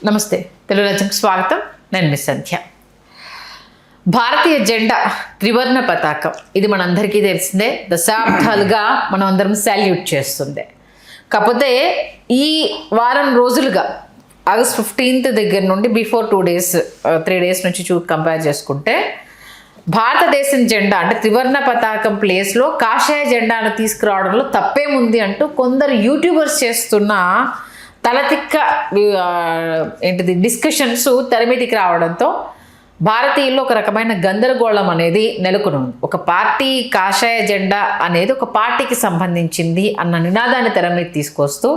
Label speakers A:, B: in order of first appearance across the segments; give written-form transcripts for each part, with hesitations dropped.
A: నమస్తే, తెలుగు రాజ్యంకి స్వాగతం. నేను మిస్ సంధ్య. భారతీయ జెండా త్రివర్ణ పతాకం, ఇది మనందరికీ తెలిసిందే. దశాబ్దాలుగా మనం అందరం సాల్యూట్ చేస్తుంది. కాకపోతే ఈ వారం రోజులుగా ఆగస్ట్ 15th దగ్గర నుండి బిఫోర్ 3 days నుంచి కంపేర్ చేసుకుంటే భారతదేశం జెండా అంటే త్రివర్ణ పతాకం ప్లేస్లో కాషాయ జెండాను తీసుకురావడంలో తప్పేముంది అంటూ కొందరు యూట్యూబర్స్ చేస్తున్న తలతిక్క డిస్కషన్స్ తెరమీదికి రావడంతో భారతీయుల్లో ఒక రకమైన గందరగోళం అనేది నెలకొని ఉంది. ఒక పార్టీ కాషాయ జెండా అనేది ఒక పార్టీకి సంబంధించింది అన్న నినాదాన్ని తెర మీద తీసుకొస్తూ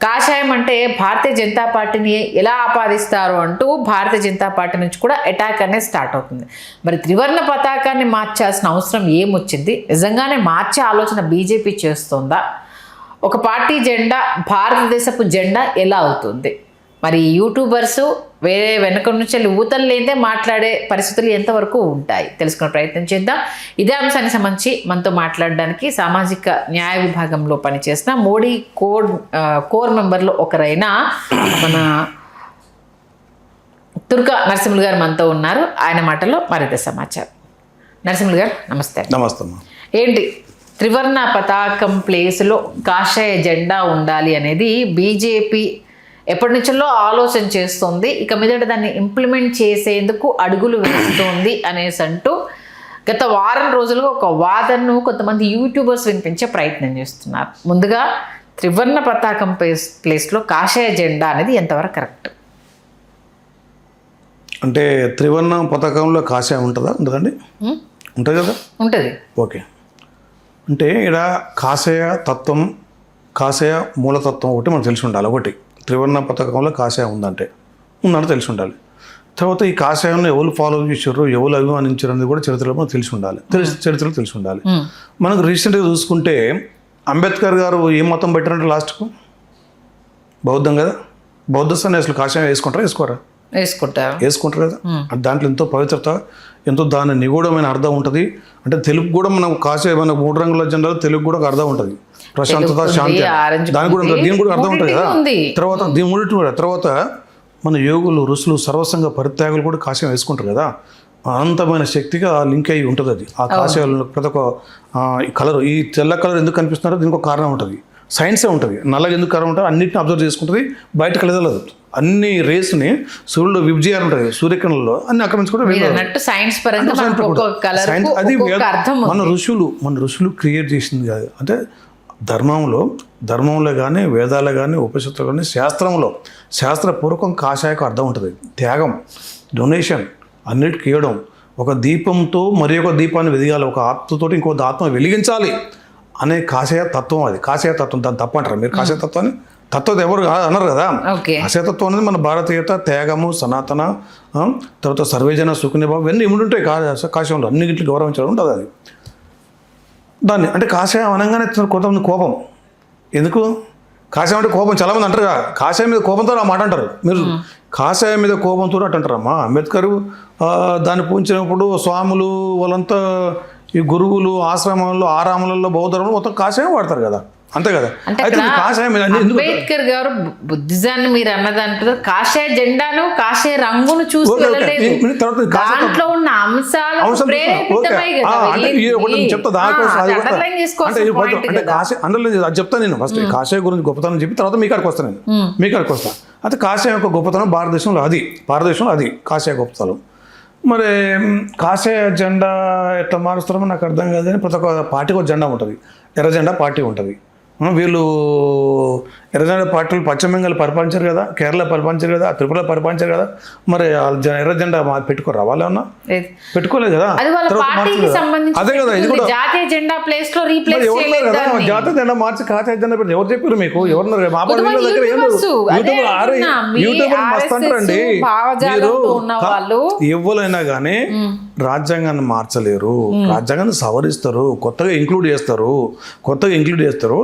A: కాషాయం అంటే భారతీయ జనతా పార్టీని ఎలా ఆపాదిస్తారు అంటూ భారతీయ జనతా పార్టీ నుంచి కూడా అటాక్ అనేది స్టార్ట్ అవుతుంది. మరి త్రివర్ణ పతాకాన్ని మార్చాల్సిన అవసరం ఏమొచ్చింది? నిజంగానే మార్చే ఆలోచన బీజేపీ చేస్తుందా? ఒక పార్టీ జెండా భారతదేశపు జెండా ఎలా అవుతుంది? మరి యూట్యూబర్స్ వేరే వెనక నుంచి ఊతలు లేదే మాట్లాడే పరిస్థితులు ఎంతవరకు ఉంటాయి తెలుసుకునే ప్రయత్నం చేద్దాం. ఇదే అంశానికి సంబంధించి మనతో మాట్లాడడానికి సామాజిక న్యాయ విభాగంలో పనిచేసిన మోడీ కోర్ మెంబర్లో ఒకరైన మన తుర్కా నరసింహులు గారు మనతో ఉన్నారు. ఆయన మాటల్లో మరింత సమాచారం. నరసింహులు గారు నమస్తే.
B: నమస్తే.
A: ఏంటి త్రివర్ణ పతాకం ప్లేస్లో కాషాయ జెండా ఉండాలి అనేది బీజేపీ ఎప్పటి నుంచో ఆలోచన చేస్తుంది, ఇక మీదట దాన్ని ఇంప్లిమెంట్ చేసేందుకు అడుగులు వేస్తుంది అనేసి అంటూ గత వారం రోజులుగా ఒక వాదనను కొంతమంది యూట్యూబర్స్ వినిపించే ప్రయత్నం చేస్తున్నారు. ముందుగా త్రివర్ణ పతాకం ప్లేస్లో కాషాయ జెండా అనేది ఎంతవరకు కరెక్ట్?
B: అంటే త్రివర్ణ పతాకంలో కాషాయం ఉంటుందా? ఉంటుందండి, ఉంటుంది కదా.
A: ఉంటుంది.
B: ఓకే. అంటే ఇక్కడ కాషాయ తత్వం, కాషాయ మూలతత్వం ఒకటి మనకు తెలిసి ఉండాలి. ఒకటి త్రివర్ణ పతాకంలో కాషాయం ఉందంటే తెలిసి ఉండాలి. తర్వాత ఈ కాషాయాన్ని ఎవరు ఫాలో చేశారు, ఎవరు అభిమానించారు అనేది కూడా చరిత్రలో మనకు తెలిసి ఉండాలి. చరిత్రలో తెలిసి ఉండాలి. మనకు రీసెంట్గా చూసుకుంటే అంబేద్కర్ గారు ఏ మతం పెట్టారంటే లాస్ట్కు బౌద్ధం కదా. బౌద్ధ సన్యాసులు కాషాయం వేసుకోరా? వేసుకుంటారు కదా. దాంట్లో ఎంతో పవిత్రత, ఎంతో దాని నిగూఢమైన అర్థం ఉంటుంది. అంటే తెలుగు కూడా మనం కాషాయ మన 3 రంగుల జెండాలో తెలుగు కూడా ఒక అర్థం ఉంటుంది. ప్రశాంతత, శాంతి, దాని కూడా దీని కూడా అర్థం ఉంటుంది కదా. తర్వాత దీని మూడింటి కూడా తర్వాత మన యోగులు, ఋషులు, సర్వసంగ పరిత్యాగులు కూడా కాషాయం వేసుకుంటారు కదా. అనంతమైన శక్తిగా లింక్ అయ్యి ఉంటుంది అది. ఆ కాషాయాలు ప్రతి ఒక్క కలర్, ఈ తెల్ల కలర్ ఎందుకు కనిపిస్తున్నారో దీనికి ఒక కారణం ఉంటుంది. సైన్సే ఉంటుంది. నల్లగా ఎందుకు కారణం ఉంటుంది, అన్నింటిని అబ్జర్వ్ చేసుకుంటుంది. బయట కలగలేదు. అన్ని రేస్ని సూర్యుడు విభజన ఉంటుంది, సూర్యకిరణంలో అన్ని అక్కడ నుంచి కూడా అది మన ఋషులు క్రియేట్ చేసింది కాదు. అంటే ధర్మంలో కానీ, వేదాల్లో కానీ, ఉపనిషత్తులో కానీ, శాస్త్రపూర్వకం కాషాయకు అర్థం ఉంటుంది. త్యాగం, డొనేషన్, అన్నిటికీ ఇవ్వడం, ఒక దీపంతో మరి ఒక దీపాన్ని వెలిగాలి, ఒక ఆత్మతో ఇంకో ఆత్మ వెలిగించాలి అనే కాషాయ తత్వం. అది కాషాయ తత్వం. దాన్ని తప్పంటారు మీరు? కాషాయ తత్వాన్ని తత్వం ఎవరు అన్నారు కదా. కాషాయతత్వం అనేది మన భారతీయత, త్యాగము, సనాతన, తర్వాత సర్వేజన, సుఖనిభావం ఇవన్నీ ఇముంటుంటాయి కాషాయంలో. అన్నింటికి గౌరవించడం ఉంటుంది అది. దాన్ని అంటే కాషాయం అనగానే కొంతమంది కోపం. ఎందుకు కాషాయం అంటే కోపం? చాలామంది అంటారు కదా కాషాయం మీద కోపంతో ఆ మాట అంటారు. మీరు కాషాయం మీద కోపంతో అటు అంటారమ్మా. అంబేద్కర్ దాన్ని పూజించినప్పుడు స్వాములు వాళ్ళంతా ఈ గురువులు ఆశ్రమాల్లో, ఆరాములలో, బౌద్ధంలో మొత్తం కాషాయం వాడతారు కదా. అంతే కదా. అయితే కాషాయం
A: అంబేద్కర్ గారు బుద్ధిజాన్ని మీరు అన్నదాంట్లో కాషాయ జెండాను, కాషాయ రంగును చూసి దాంట్లో ఉన్న అంశాలు
B: అది చెప్తాను నేను. ఫస్ట్ కాషాయ గురించి గొప్పతనం చెప్పి తర్వాత మీ కాడికి వస్తాను. మీ కాడికి వస్తాను. అయితే కాషాయం యొక్క గొప్పతనం భారతదేశంలో అది కాషాయ గొప్పతనం. మరి కాషాయ జెండా ఎట్లా మారుస్తారో నాకు అర్థం కాదు. కానీ ప్రతి ఒక్క పార్టీకి ఒక జెండా ఉంటుంది. ఎర్ర జెండా పార్టీ ఉంటుంది. వీళ్ళు ఎర్రజెండా పార్టీలు పశ్చిమ బెంగాల్ పరిపాలించారు కదా, కేరళ పరిపాలించారు కదా, త్రిపుర పరిపాలించారు కదా. మరి ఎర్ర జెండా పెట్టుకోరు వాళ్ళు ఏమన్నా? పెట్టుకోలేదు కదా. అదే కదా, ఇది కూడా జాతీయ జెండా ప్లేస్ లో రీప్లేస్ చేయలేదు కదా. జాతీయ జెండా మార్చి కాషాయ జెండా పెట్టి ఎవరు చెప్పారు మీకు? ఎవరున్నారు? మా దగ్గర యూట్యూబ్ మస్తు అంటారండి. ఎవరైనా కానీ రాజ్యాంగాన్ని మార్చలేరు. రాజ్యాంగాన్ని సవరిస్తారు, కొత్తగా ఇంక్లూడ్ చేస్తారు.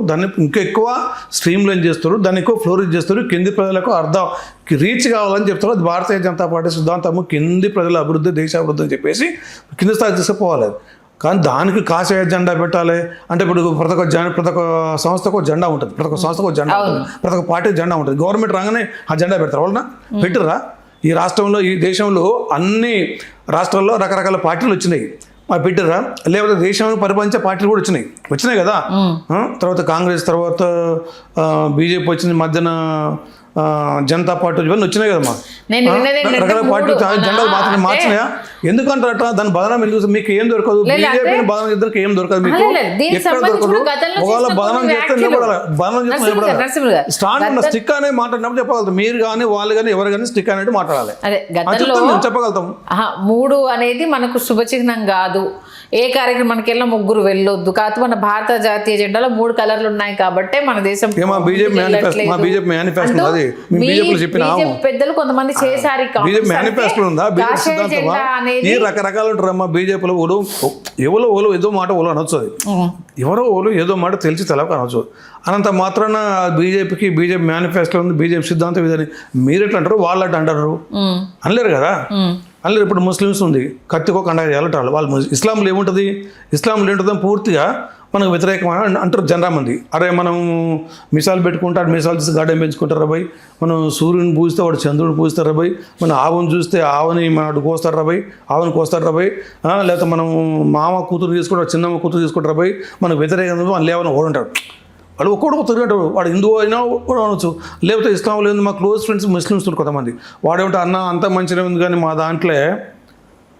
B: దాన్ని ఇంకా ఎక్కువ స్ట్రీమ్ లైన్ చేస్తారు, దాన్ని ఎక్కువ ఫ్లోరిష్ చేస్తారు. కింది ప్రజలకు అర్థం రీచ్ కావాలని చెప్తారు. అది భారతీయ జనతా పార్టీ సిద్ధాంతము. కింది ప్రజల అభివృద్ధి, దేశ అభివృద్ధి అని చెప్పేసి కింది స్థాయి తీసుకుపోవాలి. కానీ దానికి కాషాయ జెండా పెట్టాలి అంటే ఇప్పుడు ప్రతి ఒక్క సంస్థకు జెండా ఉంటుంది, ప్రతి ఒక్క సంస్థకు జెండా ఉంటుంది, ప్రతి ఒక్క పార్టీ జెండా ఉంటుంది. గవర్నమెంట్ రాగానే ఆ జెండా పెడతారు వాళ్ళ పెట్టిర్రా? ఈ రాష్ట్రంలో ఈ దేశంలో అన్ని రాష్ట్రాల్లో రకరకాల పార్టీలు వచ్చినాయి, మరి పెట్టిర్రా? లేకపోతే దేశంలో పరిపాలించే పార్టీలు కూడా వచ్చినాయి కదా. తర్వాత కాంగ్రెస్, తర్వాత బీజేపీ వచ్చింది, మధ్యన జనతా పార్టీ ఇవన్నీ వచ్చినాయి కదమ్మా. రకరకాల పార్టీ జెండాలు మాత్రం మార్చినాయా? ఎందుకంటారట దాని బదనాం ఎందుకు? మీకు ఏం దొరకదు, బీజేపీని బదనం చేద్దరికి ఏం దొరకదు, మీకు ఎక్కడ దొరకదు. ఒకవేళ బదనం చేస్తే స్టాండ్ ఉన్న స్టిక్ అనే మాట్లాడినప్పుడు చెప్పగలుగుతాం. మీరు కానీ వాళ్ళు కానీ ఎవరు కానీ స్టిక్ అనేది మాట్లాడాలి, చెప్పగలుగుతాం.
A: 3 అనేది మనకు శుభచిహ్నం కాదు. ఏ కార్యక్రమానికి వెళ్ళినా 3 వెళ్ళొద్దు. కాకపోతే మన భారత జాతీయ జెండాలో 3 కలర్లు ఉన్నాయి కాబట్టి మన దేశం పెద్దలు కొంతమంది చేశారు.
B: ఈ రకరకాలు ఉంటారమ్మా బీజేపీలో. ఎవరో ఏదో మాట ఓలో అనొచ్చు, ఎవరో ఓలు ఏదో మాట తెలిసి తెలవక అనొచ్చు. అనంత మాత్రాన బీజేపీ మేనిఫెస్టో ఉంది, బీజేపీ సిద్ధాంతం ఇదని మీరు ఎట్లా అంటారు, వాళ్ళు అట్లా అంటారు అనలేరు కదా. అందులో ఇప్పుడు ముస్లిమ్స్ ఉంది, కత్తికో కండ వెళ్ళటాలు వాళ్ళు. ఇస్లాంలో ఏముంటుంది, ఇస్లాంలో ఏంటుందని పూర్తిగా మనకు వ్యతిరేకమైన అంటారు జనరా మంది. అరే మనం మిసాలు పెట్టుకుంటారు, మిసాలు తీసి గార్డెన్ పెంచుకుంటారు రాబాయ్, మనం సూర్యుని పూజిస్తే వాడు చంద్రుని పూజిస్తారు రాబాయ్, మన ఆవును చూస్తే ఆవుని మనడు కోస్తారు రాబాయ్, ఆవుని కోస్తారు రాబాయ్, లేకపోతే మనం మామ కూతురు తీసుకుంటారు, చిన్నమ్మ కూతురు తీసుకుంటారు రాబాయ్, మనకు వ్యతిరేకంగా వాళ్ళు లేవని ఓడుంటాడు. వాడు ఒక్కడు తిరిగంటాడు, వాడు హిందువు అయినా కూడా అనొచ్చు. లేకపోతే ఇస్లాంలో ఉంది, మా క్లోజ్ ఫ్రెండ్స్ ముస్లిమ్స్ కొంతమంది, వాడేమిటో అన్న అంతా మంచిగా ఉంది కానీ మా దాంట్లో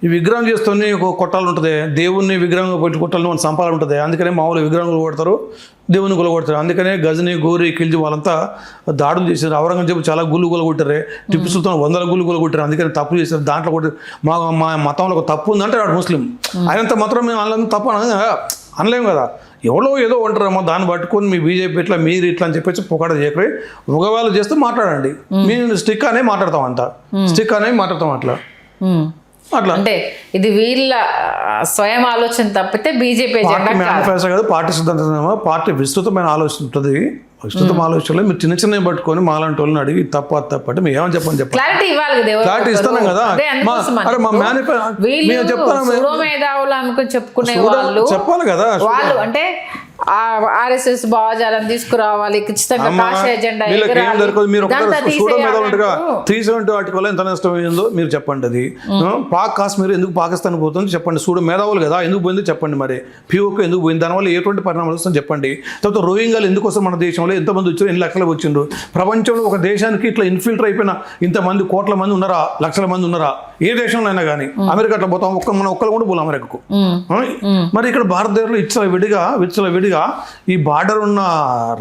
B: ఈ విగ్రహం చేస్తూనే ఒక కొట్టాలు ఉంటుంది, దేవుణ్ణి విగ్రహంగా పెట్టి కొట్టాలని మన సంపాదన ఉంటుంది, అందుకనే మామూలు విగ్రహం కొడతారు, దేవుని కొడతారు. అందుకనే గజని, గోరి, ఖిల్జీ వాళ్ళంతా దాడులు చేశారు. ఔరంగజేబు చాలా గుళ్ళు కొట్టరే, టిప్పు సుల్తాన్ 100 గుళ్ళు కొట్టారు, అందుకని తప్పు చేశారు. దాంట్లో కూడా మా మతంలో ఒక తప్పు ఉందంటే వాడు ముస్లిం. అయినంత మాత్రం మేము వాళ్ళని తప్పు అనలేము కదా. ఎవరో ఏదో ఉంటారమ్మా, దాన్ని పట్టుకొని మీ బీజేపీ ఇట్లా మీరు ఇట్లా అని చెప్పేసి పొగడ చేయకరే. మగవాళ్ళు చేస్తే మాట్లాడండి, మేము స్టిక్ అనే మాట్లాడతాం, అంట స్టిక్ అనే మాట్లాడతాం అట్లా అట్లా.
A: అంటే ఇది వీళ్ళ స్వయం ఆలోచన తప్పితే బీజేపీ
B: మేనిఫెస్టో కాదు, పార్టీ సిద్ధాంతం. పార్టీ విస్తృతమైన ఆలోచన ఉంటుంది. విస్తృత ఆలోచనలో మీరు చిన్న పట్టుకొని మాలాంటి వాళ్ళని అడిగి తప్పంటే మేము ఏమని చెప్పండి,
A: క్లారిటీ ఇవ్వాలి కదా.
B: క్లారిటీ ఇస్తున్నాం కదా. అరే మా
A: చెప్పుకునే
B: చెప్పాలి కదా.
A: వాళ్ళు అంటే ఆర్ఎస్ఎస్ భావజాలం తీసుకురావాలి, ఖచ్చితంగా కాషాయ జెండా
B: మీరు 370 ఆర్టికల్ ఎంత నష్టం అయిందో మీరు చెప్పండి. అది పాక్ కాశ్మీర్ ఎందుకు పాకిస్తాన్ పోతుంది చెప్పండి. చూడు మేధావులు కదా, ఎందుకు పోయిందో చెప్పండి. మరి పిఓకు ఎందుకు పోయింది, దానివల్ల ఎటువంటి పరిణామాలు వస్తుందో చెప్పండి. తర్వాత రోహింగ్యాలు ఎందుకు వస్తారు మన దేశంలో, ఎంతమంది వచ్చారు, ఎన్ని లక్షలు వచ్చిండ్రు. ప్రపంచంలో ఒక దేశానికి ఇట్లా ఇన్ఫిల్టర్ అయిపోయిన ఇంతమంది కోట్ల మంది ఉన్నారా, లక్షల మంది ఉన్నారా ఏ దేశంలో అయినా కానీ. అమెరికా అట్లా పోతాం, మనం ఒక్కరు కూడా పోలేం అమెరికాకు. మరి ఇక్కడ భారతదేశంలో విచ్చలవిడిగా ఈ బార్డర్ ఉన్న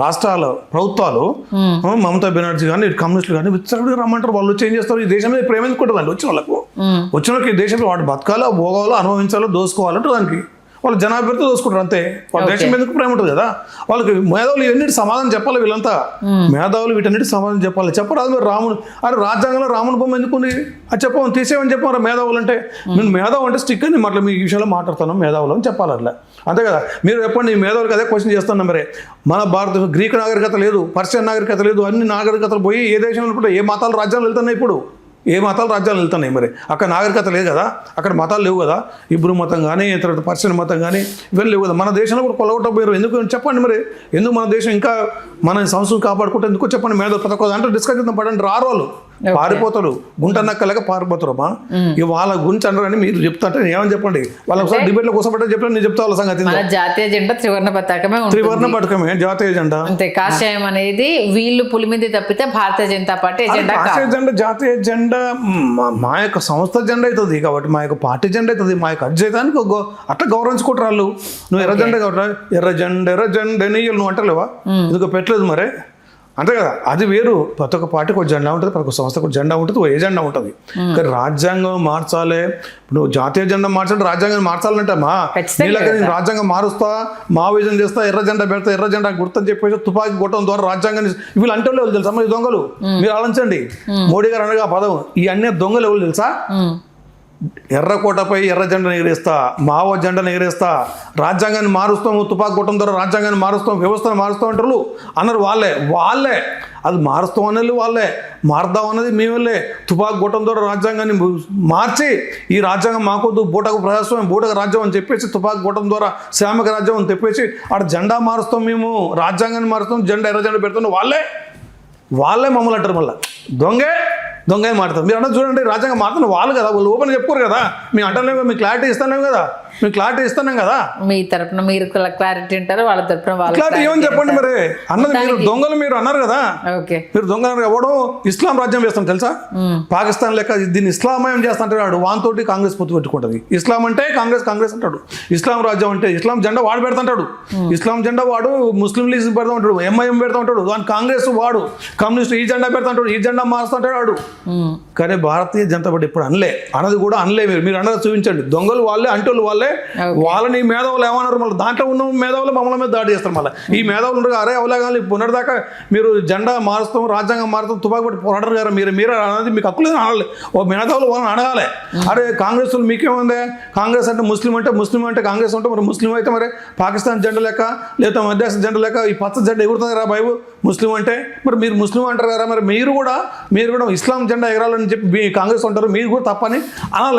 B: రాష్ట్రాల ప్రభుత్వాలు, మమతా బెనర్జీ కానీ కమ్యూనిస్టులు కానీ విచ్చలవిడిగా రమ్మంటారు. వాళ్ళు చేంజ్ చేస్తారు. ఈ దేశం మీద ప్రేమ ఎందుకుంటుందండి వచ్చిన వాళ్ళకి ఈ దేశంలో వాడు బతకాలో, భోగాలో, అనుభవించాలో, దోసుకోవాలంటే దానికి వాళ్ళు జనాభివృద్ధి దోసుకుంటారు అంతే. వాళ్ళ దేశం ఎందుకు ప్రేమ ఉంటుంది కదా. వాళ్ళకి మేధావులు ఇవన్నిటి సమాధానం చెప్పాలి. వీళ్ళంతా మేధావులు వీటన్నిటి సమాధానం చెప్పాలి. చెప్పరాదు మీరు రాముడు, అరే రాజ్యాంగంలో రాముని బొమ్మ ఎందుకుంది అది చెప్పమని తీసేయమని చెప్పారు మేధావులు అంటే. నేను మేధావు అంటే స్టిక్ అని మాట్లా మీ విషయంలో మాట్లాడుతాను మేధావులు అని చెప్పాలి అట్లా, అంతే కదా. మీరు చెప్పండి, ఈ మేధావులకి అదే క్వశ్చన్ చేస్తున్నాం. మరి మన భారత గ్రీక్ నాగరికత లేదు, పర్షియన్ నాగరికత లేదు, అన్ని నాగరికతలు పోయి ఏ దేశంలో ఇప్పుడు ఏ మతాలు రాజ్యాలు వెళ్తున్నాయి, ఇప్పుడు ఏ మతాలు రాజ్యాలు వెళ్తున్నాయి. మరి అక్కడ నాగరికత లేదు కదా, అక్కడ మతాలు లేవు కదా. ఇబ్రూ మతం కానీ తర్వాత పర్షియన్ మతం కానీ ఇవన్నీ లేవు కదా. మన దేశంలో కూడా కొలగొట్టబోయారు ఎందుకు చెప్పండి. మరి ఎందుకు మన దేశం ఇంకా మన సంస్కృతి కాపాడుకుంటే ఎందుకో చెప్పండి. మేధావులు ప్రతి ఒక్క అంటే డిస్కస్ చేద్దాం పడండి. రారోళ్ళు పారిపోతారు, గుంట నక్కలేక పారిపోతారమ్మా. ఇక వాళ్ళ గురించి అంటారని మీరు చెప్తాంటే ఏమని చెప్పండి. వాళ్ళ ఒకసారి డిబేట్లో కూర్చోబెట్టే చెప్పండి, నేను చెప్తా వాళ్ళ సంగతి.
A: జాతీయ జెండా త్రివర్ణ
B: పతాకమే జాతీయ జెండా.
A: అంతే, కాషాయం అనేది వీళ్ళు పులిమింది తప్పితే భారతీయ జనతా పార్టీ జెండా.
B: కాషాయ జెండా జాతీయ జెండా మా యొక్క సంస్థ జెండా అవుతుంది కాబట్టి, మా యొక్క పార్టీ జెండా అవుతుంది. మా యొక్క అధ్యయనానికి అట్లా గౌరవించుకుంటారు వాళ్ళు. నువ్వు ఎర్ర జెండా కాబట్టి ఎర్ర జెండా నువ్వు అంటలేవా, ఎందుకు పెట్టలేదు మరి, అంతే కదా. అది వేరు. ప్రతి ఒక్క పార్టీకి ఒక జెండా ఉంటుంది, ప్రతి ఒక్క సంస్థకు ఒక జెండా ఉంటుంది, ఒక ఎజెండా ఉంటుంది. కానీ రాజ్యాంగం మార్చాలి, ఇప్పుడు జాతీయ జెండా మార్చాలంటే రాజ్యాంగం మార్చాలంటే నేను రాజ్యాంగం మారుస్తా, మావోయిజం చేస్తా, ఎర్ర జెండా పెడతా, ఎర్ర జెండా గుర్తని చెప్పేసి తుపాకీ కొట్టడం ద్వారా రాజ్యాంగాన్ని వీళ్ళు అంటే ఎవరు తెలుసా, ఈ దొంగలు. మీరు ఆలోచించండి, మోడీ గారు అనగా పదం ఈ అన్ని దొంగలు ఎవరు తెలుసా. ఎర్రకోటపై ఎర్ర జెండా ఎగిరేస్తా, మావో జెండాను ఎగిరేస్తా, రాజ్యాంగాన్ని మారుస్తాము, తుపాకు కొట్టడం ద్వారా రాజ్యాంగాన్ని మారుస్తాం, వ్యవస్థను మారుస్తాం అంటారు అన్నారు. వాళ్ళే అది మారుస్తాం అనేది వాళ్ళే, మారుద్దాం అన్నది మేమేళ్ళే. తుపాకు కొట్టడం ద్వారా రాజ్యాంగాన్ని మార్చి ఈ రాజ్యాంగం మాకొద్దు, బూటకు ప్రజాస్వామ్యం, బూటకు రాజ్యం అని చెప్పేసి తుపాకు కొట్టడం ద్వారా శ్రామిక రాజ్యం అని చెప్పేసి ఆడ జెండా మారుస్తాం, మేము రాజ్యాంగాన్ని మారుస్తాం, జెండా ఎర్ర జెండా పెడుతున్నాం. వాళ్ళే మమ్మల్ని అంటారు. మళ్ళీ దొంగ మారుతారు. మీరు అన్నది చూడండి, రాజ్యాంగం మారుతున్న వాళ్ళు కదా, వాళ్ళు ఓపెన్ చెప్పుకోరు కదా. మేము అంటలేము, మీకు క్లారిటీ ఇస్తున్నాం కదా,
A: మీ తరపున మీరు క్లారిటీ అంటారు, వాళ్ళ తరపున వాళ్ళు
B: క్లారిటీ ఏమని చెప్పండి. మరి అన్నది మీరు దొంగలు మీరు అన్నారు కదా, మీరు దొంగలు ఎవడో ఇస్లాం రాజ్యం చేస్తాం తెలుసా, పాకిస్తాన్ లెక్క దీన్ని ఇస్లామయం చేస్తాంటాడు వాడు. వానితోటి కాంగ్రెస్ పొత్తు పెట్టుకుంటుంది. ఇస్లాం అంటే కాంగ్రెస్ అంటాడు, ఇస్లాం రాజ్యం అంటే ఇస్లాం జెండా వాడు పెడతాంటాడు, ఇస్లాం జెండా వాడు ముస్లిం లీగ్ పెడతా ఉంటాడు, ఎంఐఎం పెడతా ఉంటాడు, దాని కాంగ్రెస్ వాడు కమ్యూనిస్ట్ ఈ జెండా పెడతా ఉంటాడు, ఈ జెండా మారుస్తుంటాడు వాడు. కానీ భారతీయ జనతా పార్టీ ఇప్పుడు అన్నది కూడా అనలే. మీరు అన్నది చూపించండి. దొంగలు వాళ్ళే, అంటోళ్ళు వాళ్ళే. వాళ్ళని మేధావులు ఏమన్నారు, మళ్ళీ దాంట్లో ఉన్న మేధావులు మమ్మల్ని మీద దాడి చేస్తారు. మళ్ళీ ఈ మేధావులు ఉండగా అరే అవలాగాలి పునర్దాకా మీరు జెండా మారుస్తాం, రాజ్యాంగం మారుస్తాం, తుపాకు పెట్టి పోరాడరు గారు, మీరు అనేది మీకు హక్కులు అనాలి. ఓ మేధావులు వాళ్ళని అడగాలి. అరే కాంగ్రెస్ మీకేముంది, కాంగ్రెస్ అంటే ముస్లిం అంటే కాంగ్రెస్ అంటే మరి ముస్లిం అయితే మరి పాకిస్తాన్ జెండా లెక్క లేదా మధ్యదేశ జెండా లెక్క ఈ పచ్చ జెండా ఎగురుతుంది రా బాబు ముస్లిం అంటే. మరి మీరు ముస్లిం అంటారు కదా, మరి మీరు కూడా ఇస్లాం జెండా ఎగరాలని చెప్పి కాంగ్రెస్ అంటారు, మీరు కూడా తప్పని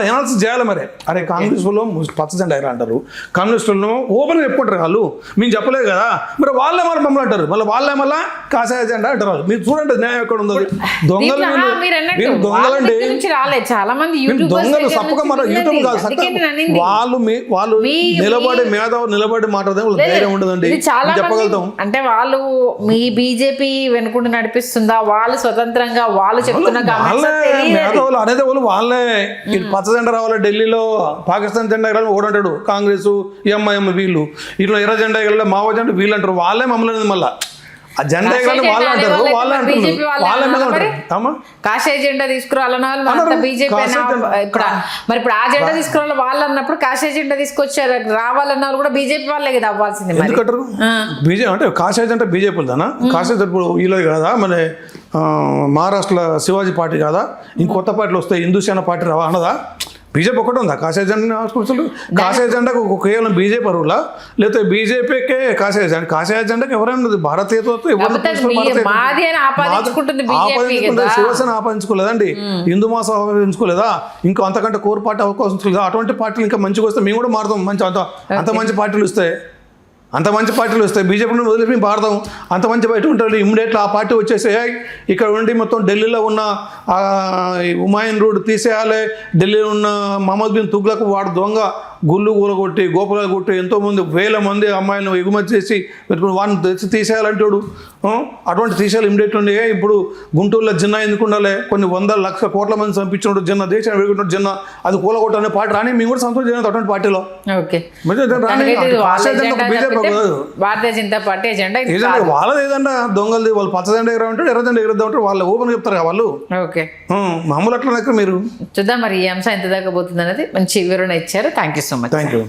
B: ఎనాలిసిస్ చేయాలి. మరి అరే కాంగ్రెస్ వాళ్ళు పచ్చ జెండా ఎగరా అంటారు, కమ్యూనిస్టులను ఓపెన్గా చెప్పుకుంటారు వాళ్ళు, మేము చెప్పలేదు కదా. మరి వాళ్ళే మమ్మల్ని అంటారు, వాళ్ళే కాషాయ జెండా అంటారు. మీరు చూడండి న్యాయం ఎక్కడ ఉందో. దొంగలు దొంగలండి, దొంగలు సప్పగా మన యూట్యూబ్ కాదు వాళ్ళు నిలబడి మాట్లాడదే వాళ్ళ ధైర్యం ఉండదండి, చెప్పగలుగుతాం.
A: అంటే వాళ్ళు మీ బీజేపీ వెనుకుండి నడిపిస్తుందా, వాళ్ళు స్వతంత్రంగా వాళ్ళు చెప్తున్న
B: మేధావులు అనేది వాళ్ళే. పచ్చ జెండా రావాలి ఢిల్లీలో, పాకిస్తాన్ జెండా ఎగరాలని ఓడంటాడు కాంగ్రెస్, ఎంఐఎం వీళ్ళు, ఇట్లా ఎర్ర జెండా ఎగరాలి, మావో జెండా వీళ్ళు అంటారు. వాళ్ళే మమ్మల్ని మళ్ళీ ఆ జెండా ఎగరాలని వాళ్ళే అంటారు, వాళ్ళే అంటారు.
A: కాషాయ జెండా తీసుకురావాలన్నా బీజేపీ ఇప్పుడు ఆ జెండా తీసుకురావాలి వాళ్ళు అన్నప్పుడు కాషాయ జెండా తీసుకొచ్చారు రావాలన్నా కూడా బీజేపీ వాళ్ళే కదా అవ్వాల్సింది.
B: ఎందుకంటారు బీజేపీ అంటే కాషాయ జెండా బీజేపీ దానా, కాషాయ ఇప్పుడు వీళ్ళది కదా, మన మహారాష్ట్రలో శివాజీ పార్టీ కాదా, ఇంకొత్త పార్టీలు వస్తాయి, హిందూ సేన పార్టీ రావా అన్నదా. బీజేపీ ఒకటి ఉందా కాషాయ జెండా? కాషాయ జెండాకు కేవలం బీజేపీ అరువులా, లేకపోతే బీజేపీకే కాషాయ జెండాకి ఎవరైనా భారతీయత శివసేన ఆపాదించుకోలేదండి, హిందూ మాసం ఆపాదించుకోలేదా, ఇంకా అంతకంటే కోర్ పార్టీ అవకాశం లేదా? అటువంటి పార్టీలు ఇంకా మంచిగా వస్తే మేము కూడా మారుతాం. అంత మంచి పార్టీలు వస్తాయి, బీజేపీని వదిలేసి మేము పాడతాం. అంత మంచి బయట ఉంటాడు ఇమ్మీడియట్లీ ఆ పార్టీ వచ్చేసి ఇక్కడ ఉండి మొత్తం ఢిల్లీలో ఉన్న హుమాయూన్ రోడ్ తీసేయాలి, ఢిల్లీలో ఉన్న మహమ్మద్ బిన్ తుగ్లక్ వాడు దొంగ గుళ్ళు కూలగొట్టి గోపురాలు కొట్టి ఎంతోమంది వేల మంది అమ్మాయిలను ఎగుమతి చేసి పెట్టుకుని వాడిని తెచ్చి తీసేయాలంటాడు. అటువంటి తీసేయాలి ఇమ్మీడియట్ ఉండి. ఇప్పుడు గుంటూరులో జిన్నా ఎందుకు ఉండాలి, కొన్ని 100 కోట్ల మంది చంపించినట్టు జిన్నా, దేశాన్ని వెలుగుతున్నట్టు జిన్నా, అది కూలగొట్టనే పార్టీ రాని మేము కూడా సంతోషం చేయలేదు అటువంటి పార్టీలో.
A: భారతీయ జనతా పార్టీ ఎజెండా
B: వాళ్ళది ఏదంటే దొంగలది, వాళ్ళు పచ్చ జెండా ఎగర ఉంటారు, ఎర్ర జెండా ఎగరద్దాం ఉంటారు, వాళ్ళు ఓపెన్ చెప్తారు కదా వాళ్ళు. మామూలు అట్లా మీరు
A: చూద్దాం మరి ఈ అంశం ఎంత దాకా పోతుంది అనేది మంచి వివరణ ఇచ్చారు. Thank you so much.
B: Thank you.